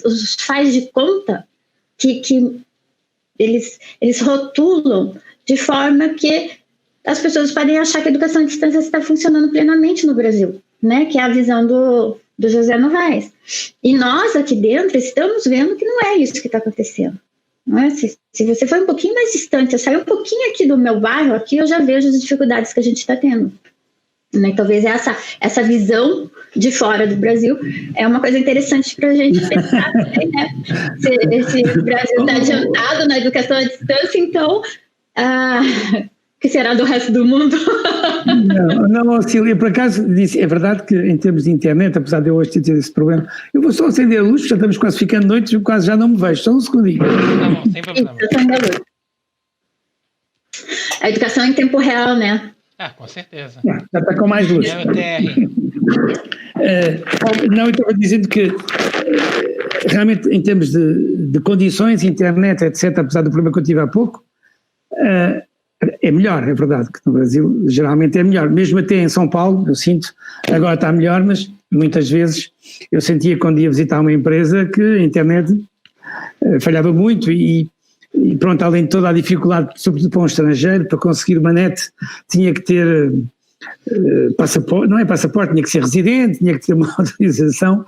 Os faz de conta que eles rotulam de forma que as pessoas podem achar que a educação à distância está funcionando plenamente no Brasil, né? Que é a visão do José Novaes. E nós aqui dentro estamos vendo que não é isso que está acontecendo. Não é? Se você for um pouquinho mais distante, eu sair um pouquinho aqui do meu bairro, aqui eu já vejo as dificuldades que a gente está tendo. Né? Talvez essa visão de fora do Brasil é uma coisa interessante para a gente pensar também, né? Se o Brasil está adiantado na educação à distância, então o que será do resto do mundo? Não, Cília, por acaso disse, é verdade que em termos de internet, apesar de eu hoje ter esse problema, eu vou só acender a luz, já estamos quase ficando noite, quase já não me vejo, só um segundinho. Não, sem problema. A educação em tempo real, né? Com certeza. Já está com mais luz. Não, eu estava dizendo que realmente em termos de condições, internet, etc., apesar do problema que eu tive há pouco, é melhor, é verdade, que no Brasil geralmente é melhor, mesmo até em São Paulo, eu sinto, agora está melhor, mas muitas vezes eu sentia quando ia visitar uma empresa que a internet falhava muito e pronto, além de toda a dificuldade, sobretudo para um estrangeiro, para conseguir uma net, tinha que ter passaporte, não é passaporte, tinha que ser residente, tinha que ter uma autorização.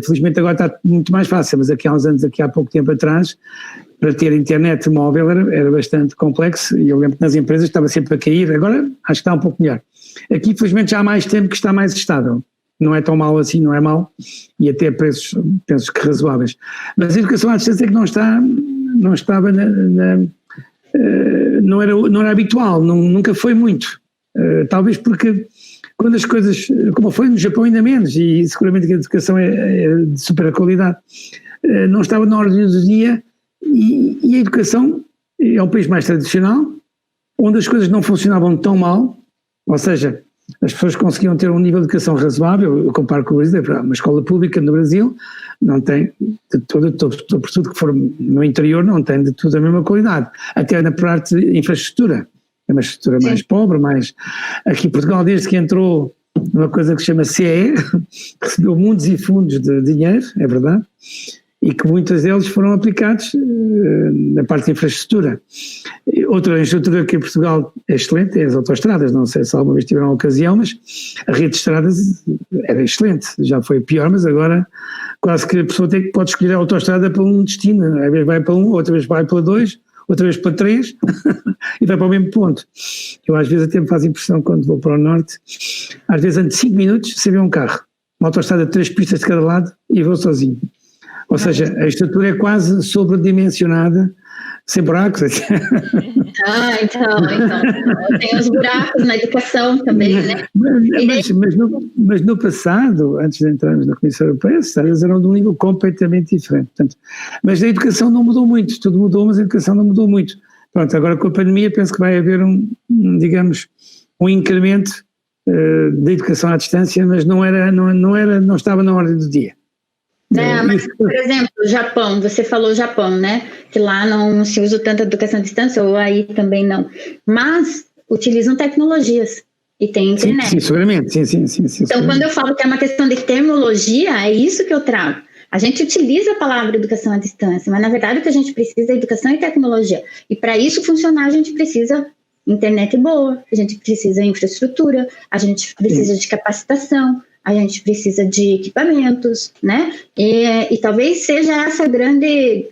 Felizmente agora está muito mais fácil, mas aqui há uns anos, aqui há pouco tempo atrás, para ter internet móvel era bastante complexo e eu lembro que nas empresas estava sempre a cair, agora acho que está um pouco melhor. Aqui felizmente já há mais tempo que está mais estável, não é tão mau assim, não é mau, e até preços penso que razoáveis. Mas a educação à distância é que não estava não era habitual, nunca foi muito, talvez porque quando as coisas, como foi no Japão ainda menos, e seguramente que a educação é de super qualidade, não estava na ordem do dia. E a educação é um país mais tradicional, onde as coisas não funcionavam tão mal, ou seja, as pessoas conseguiam ter um nível de educação razoável. Eu comparo com o Brasil, uma escola pública no Brasil não tem de tudo, por tudo que for no interior, não tem de tudo a mesma qualidade, até na parte de infraestrutura, é uma estrutura mais pobre, mais... Aqui em Portugal, desde que entrou uma coisa que se chama CE, recebeu mundos e fundos de dinheiro, é verdade, e que muitos deles foram aplicados na parte de infraestrutura. Outra infraestrutura que em Portugal é excelente é as autoestradas, não sei se alguma vez tiveram ocasião, mas a rede de estradas era excelente, já foi pior, mas agora quase que a pessoa pode escolher a autoestrada para um destino, às vezes vai para um, outra vez vai para dois, outra vez para 3 e vai para o mesmo ponto. Eu às vezes até me faz impressão quando vou para o norte, às vezes ando 5 minutos sem ver um carro, uma autoestrada de 3 pistas de cada lado e vou sozinho. Ou seja, a estrutura é quase sobredimensionada sem buracos. Então tem os buracos na educação também, né? Mas no passado, antes de entrarmos na Comissão Europeia, as áreas eram de um nível completamente diferente. Portanto, mas a educação não mudou muito, tudo mudou, mas a educação não mudou muito. Pronto, agora com a pandemia penso que vai haver digamos, um incremento da educação à distância, mas não estava na ordem do dia. Mas, por exemplo, o Japão, você falou Japão, né? Que lá não se usa tanto a educação à distância, ou aí também não. Mas utilizam tecnologias e tem internet. Sim, seguramente. Sim, então, quando eu falo que é uma questão de terminologia, é isso que eu trago. A gente utiliza a palavra educação à distância, mas na verdade o que a gente precisa é educação e tecnologia. E para isso funcionar, a gente precisa internet boa, a gente precisa de infraestrutura, a gente precisa de capacitação, a gente precisa de equipamentos, né? E talvez seja essa grande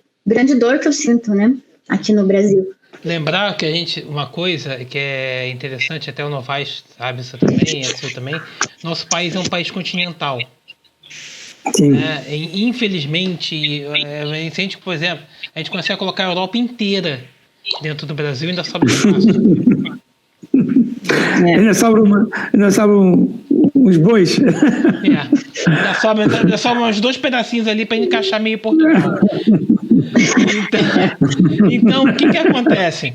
dor que eu sinto, né? Aqui no Brasil. Lembrar que uma coisa que é interessante, até o Novaes sabe isso também, isso também, nosso país é um país continental. Sim. Infelizmente, por exemplo, a gente consegue colocar a Europa inteira dentro do Brasil e ainda sobra espaço. Ainda sobram uns bois. Ainda sobram uns 2 pedacinhos ali para encaixar meio Portugal. Então, o que acontece?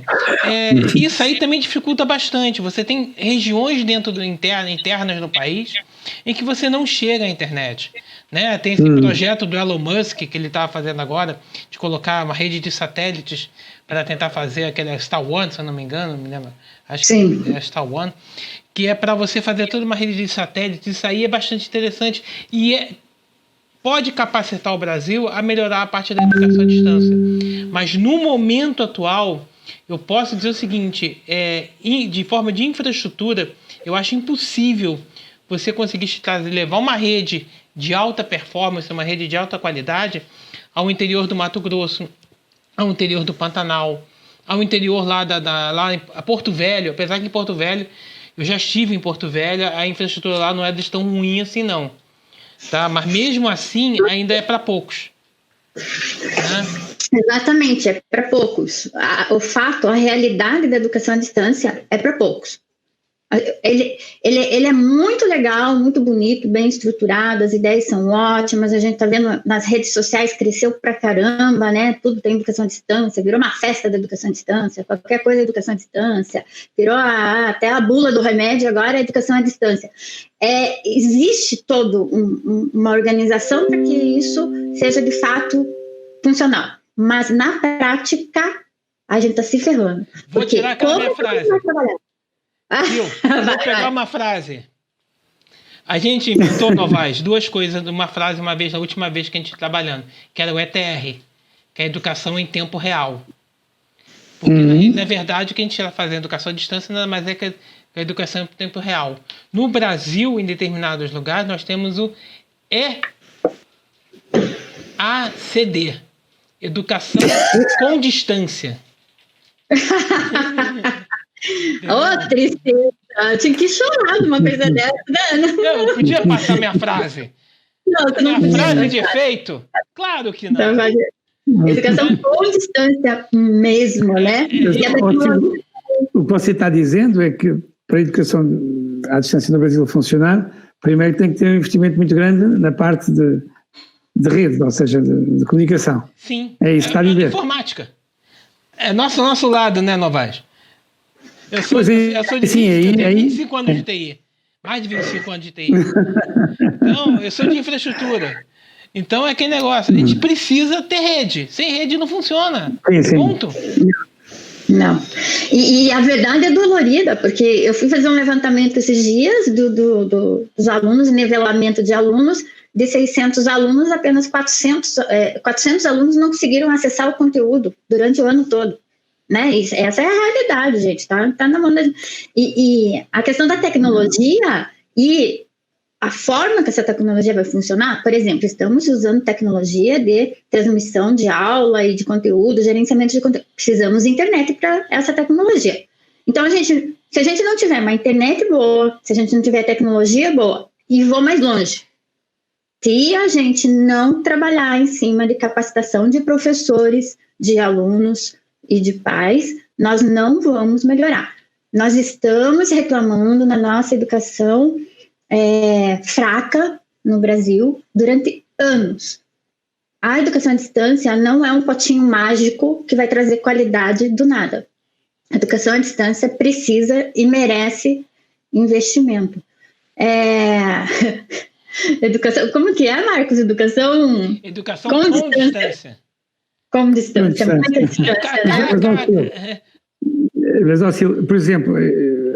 Isso aí também dificulta bastante. Você tem regiões internas no país em que você não chega à internet. Né? Tem esse projeto do Elon Musk que ele estava fazendo agora, de colocar uma rede de satélites para tentar fazer aquele Star One, se eu não me engano, não me lembro. Acho Sim. que é Star One, que é para você fazer toda uma rede de satélites. Isso aí é bastante interessante e pode capacitar o Brasil a melhorar a parte da educação à distância. Mas no momento atual, eu posso dizer o seguinte, de forma de infraestrutura, eu acho impossível você conseguir levar uma rede de alta performance, uma rede de alta qualidade ao interior do Mato Grosso, ao interior do Pantanal, ao interior lá em Porto Velho. Apesar que em Porto Velho, eu já estive em Porto Velho, a infraestrutura lá não é tão ruim assim não. Tá? Mas mesmo assim ainda é para poucos. Né? Exatamente, é para poucos. A realidade da educação à distância é para poucos. Ele é muito legal, muito bonito, bem estruturado, as ideias são ótimas, a gente está vendo nas redes sociais, cresceu pra caramba, né? Tudo tem educação à distância, virou uma festa da educação à distância, qualquer coisa é educação à distância, virou até a bula do remédio, agora é educação à distância. Existe toda uma organização para que isso seja de fato funcional, mas na prática a gente está se ferrando. Vou tirar aquela minha frase. Vou pegar uma frase. A gente inventou, Novaes, 2 coisas, uma frase uma vez, na última vez que a gente trabalhando, que era o ETR, que é a educação em tempo real. Porque, na verdade, o que a gente está fazendo, educação à distância, nada mais é que a educação em tempo real. No Brasil, em determinados lugares, nós temos o EACD, educação com distância. Tristeza, eu tinha que chorar de uma coisa dessa, né? Eu podia passar minha frase. Minha frase de efeito? Claro que não. Educação com distância mesmo, né? O que você está dizendo é que para a educação à distância no Brasil funcionar, primeiro tem que ter um investimento muito grande na parte de rede, ou seja, de comunicação. Sim. É isso que está a dizer. Informática. É nosso lado, né, Novaes? Eu sou de 25 anos de TI. Mais de 25 anos de TI. Então, eu sou de infraestrutura. Então, é aquele negócio. A gente precisa ter rede. Sem rede não funciona. Sim. Ponto. Não. E a verdade é dolorida, porque eu fui fazer um levantamento esses dias dos alunos, nivelamento de alunos. De 600 alunos, apenas 400 alunos não conseguiram acessar o conteúdo durante o ano todo. Né? Essa é a realidade, gente, tá na mão da gente. E a questão da tecnologia e a forma que essa tecnologia vai funcionar, por exemplo, estamos usando tecnologia de transmissão de aula e de conteúdo, gerenciamento de conteúdo, precisamos de internet para essa tecnologia. Então, se a gente não tiver uma internet boa, se a gente não tiver tecnologia boa, e vou mais longe, se a gente não trabalhar em cima de capacitação de professores, de alunos, e de paz, nós não vamos melhorar. Nós estamos reclamando na nossa educação fraca no Brasil durante anos. A educação à distância não é um potinho mágico que vai trazer qualidade do nada. A educação à distância precisa e merece investimento. Educação, como que é, Marcos? Educação com distância. Com distância, muita distância, né? Mas, por exemplo,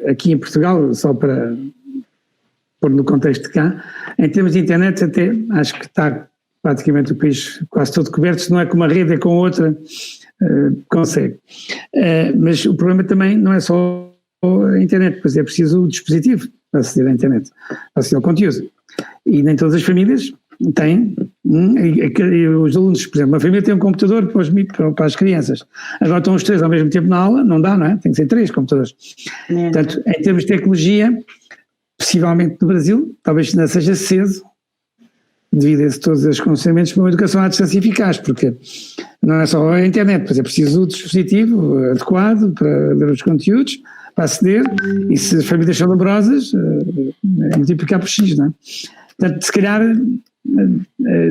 aqui em Portugal, só para pôr no contexto de cá, em termos de internet até acho que está praticamente o país quase todo coberto, se não é com uma rede, é com outra, consegue. Mas o problema também não é só a internet, pois é preciso o dispositivo para aceder à internet, para aceder ao conteúdo. E nem todas as famílias têm, os alunos, por exemplo, uma família tem um computador para as crianças, agora estão os 3 ao mesmo tempo na aula, não dá, não é? Tem que ser 3 computadores. Portanto, em termos de tecnologia, possivelmente no Brasil, talvez ainda seja cedo, devido a todos esses conhecimentos, para uma educação à distância eficaz, porque não é só a internet, pois é preciso o dispositivo adequado para ler os conteúdos, para aceder, e se as famílias são numerosas, multiplicar por X, não é? Portanto, se calhar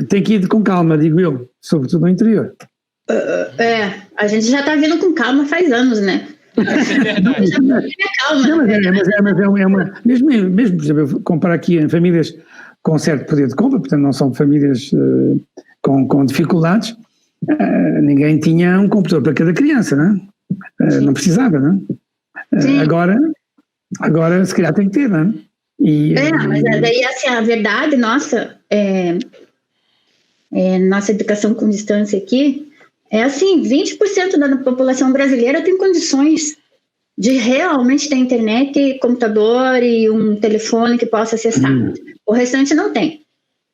tem que ir com calma, digo eu, sobretudo no interior. A gente já está vindo com calma faz anos, né? Mesmo, por exemplo, comparar aqui em famílias com certo poder de compra, portanto não são famílias com dificuldades, ninguém tinha um computador para cada criança, não é? Não precisava, não é? Agora se calhar tem que ter, não é? Mas daí assim, a verdade nossa, nossa educação com distância aqui, é assim, 20% da população brasileira tem condições de realmente ter internet, computador e um telefone que possa acessar. O restante não tem.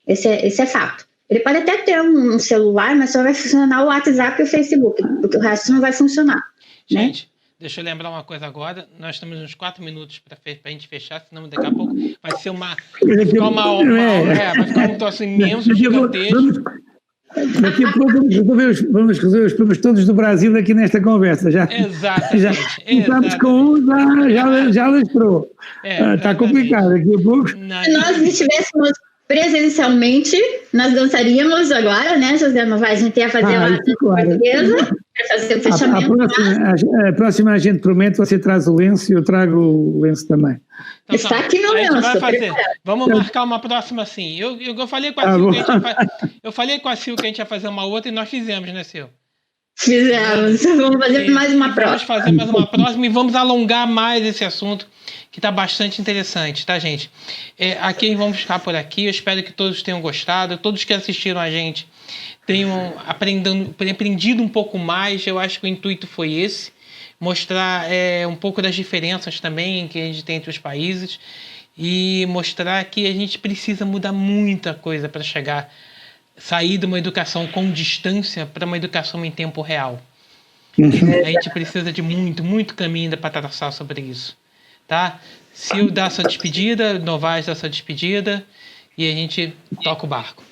Esse é fato. Ele pode até ter um celular, mas só vai funcionar o WhatsApp e o Facebook, porque o resto não vai funcionar. Gente, né? Deixa eu lembrar uma coisa agora. Nós temos uns 4 minutos para a gente fechar, senão daqui a pouco vai ser vai ficar um troço imenso, gigantesco. Daqui a pouco vamos resolver os problemas todos do Brasil aqui nesta conversa. Exatamente. Estamos com já lastrou. Está complicado daqui a pouco. Se nós estivéssemos presencialmente, nós dançaríamos agora, né, José Novaes? A gente ia fazer uma portuguesa para fazer o fechamento. A próxima a gente promete, você traz o lenço e eu trago o lenço também. Então, está aqui no lenço. Vamos marcar uma próxima assim. Eu falei com a Sil que a gente ia fazer uma outra e nós fizemos, né, Sil? Fizemos. Vamos fazer mais uma próxima. Vamos fazer mais uma próxima e vamos alongar mais esse assunto, que está bastante interessante, tá, gente? Aqui vamos ficar por aqui. Eu espero que todos tenham gostado. Todos que assistiram a gente tenham aprendido um pouco mais. Eu acho que o intuito foi esse. Mostrar um pouco das diferenças também que a gente tem entre os países e mostrar que a gente precisa mudar muita coisa para sair de uma educação com distância para uma educação em tempo real. A gente precisa de muito, muito caminho ainda para traçar sobre isso. Tá? Sil dá sua despedida, Novaes dá sua despedida e a gente toca o barco.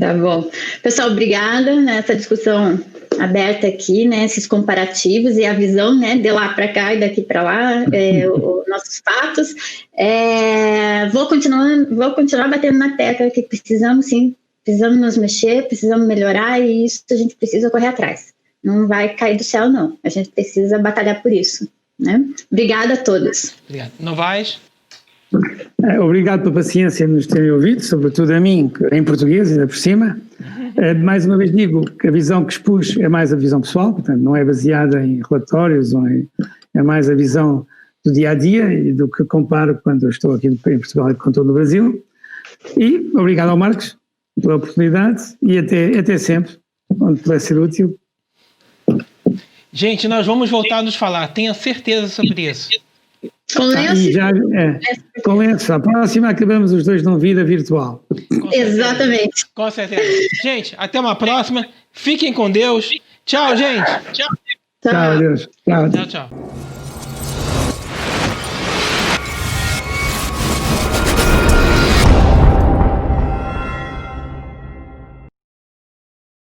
Tá bom. Pessoal, obrigada nessa discussão aberta aqui, né, esses comparativos e a visão, né, de lá para cá e daqui para lá, os nossos fatos. Vou continuar batendo na tecla que precisamos nos mexer, precisamos melhorar e isso a gente precisa correr atrás. Não vai cair do céu, não. A gente precisa batalhar por isso. Né? Obrigada a todos. Obrigado. Novaes? Obrigado pela paciência de nos terem ouvido, sobretudo a mim, em português, ainda por cima. Mais uma vez digo que a visão que expus é mais a visão pessoal, portanto não é baseada em relatórios, é mais a visão do dia-a-dia e do que comparo quando eu estou aqui em Portugal e quando estou no Brasil. E obrigado ao Marcos pela oportunidade e até sempre, onde puder ser útil. Gente, nós vamos voltar a nos falar, tenha certeza sobre isso. Com lenço? Com lenço. A próxima acabamos os dois num vida virtual. Exatamente. Com certeza. Gente, até uma próxima. Fiquem com Deus. Tchau, gente. Tchau, Deus. Tchau.